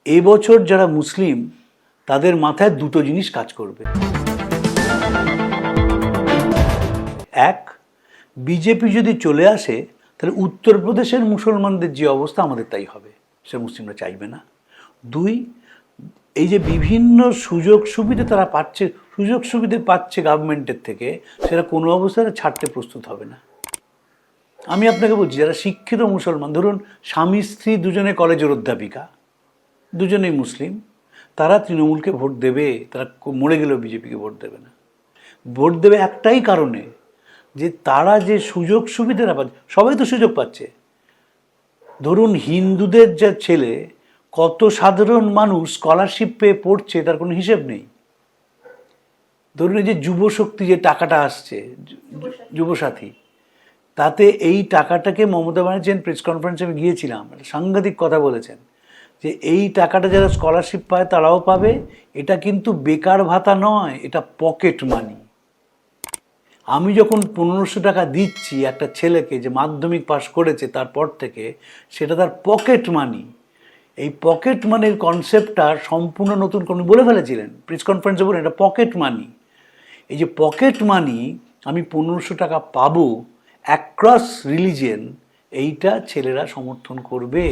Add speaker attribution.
Speaker 1: এবছর যারা মুসলিম তাদের মাথায় দুটো জিনিস কাজ করবে। এক, বিজেপি যদি চলে আসে তাহলে উত্তরপ্রদেশের মুসলমানদের যে অবস্থা আমাদের তাই হবে, সে মুসলিমরা চাইবে না। দুই, এই যে বিভিন্ন সুযোগ সুবিধা তারা পাচ্ছে, সুযোগ সুবিধা পাচ্ছে গভর্নমেন্টের থেকে, সেটা কোনো অবস্থায় ছাড়তে প্রস্তুত হবে না। আমি আপনাকে বলছি, যারা শিক্ষিত মুসলমান, ধরুন স্বামী স্ত্রী দুজনে কলেজের অধ্যাপিকা, দুজনেই মুসলিম, তারা তৃণমূলকে ভোট দেবে, তারা মরে গেলেও বিজেপিকে ভোট দেবে না। ভোট দেবে একটাই কারণে, যে তারা যে সুযোগ সুবিধাটা পাচ্ছে, সবাই তো সুযোগ পাচ্ছে। ধরুন হিন্দুদের যা ছেলে, কত সাধারণ মানুষ স্কলারশিপ পেয়ে পড়ছে তার কোনো হিসেব নেই। ধরুন এই যে যুবশক্তি যে টাকাটা আসছে, যুবসাথী, তাতে এই টাকাটাকে মমতা ব্যানার্জি প্রেস কনফারেন্সে আমি গিয়েছিলাম, একটা সাংঘাতিক কথা বলেছেন যে এই টাকাটা যারা স্কলারশিপ পায় তারাও পাবে, এটা কিন্তু বেকার ভাতা নয়, এটা পকেট মানি। আমি যখন 1500 টাকা দিচ্ছি একটা ছেলেকে যে মাধ্যমিক পাশ করেছে তারপর থেকে, সেটা তার পকেট মানি। এই পকেট মানির কনসেপ্টটা সম্পূর্ণ নতুন করে বলে ফেলেছিলেন প্রেস কনফারেন্সে, বলেন এটা পকেট মানি। এই যে পকেট মানি, আমি 1500 টাকা পাবো অ্যাক্রস রিলিজিয়ন, এইটা ছেলেরা সমর্থন করবে।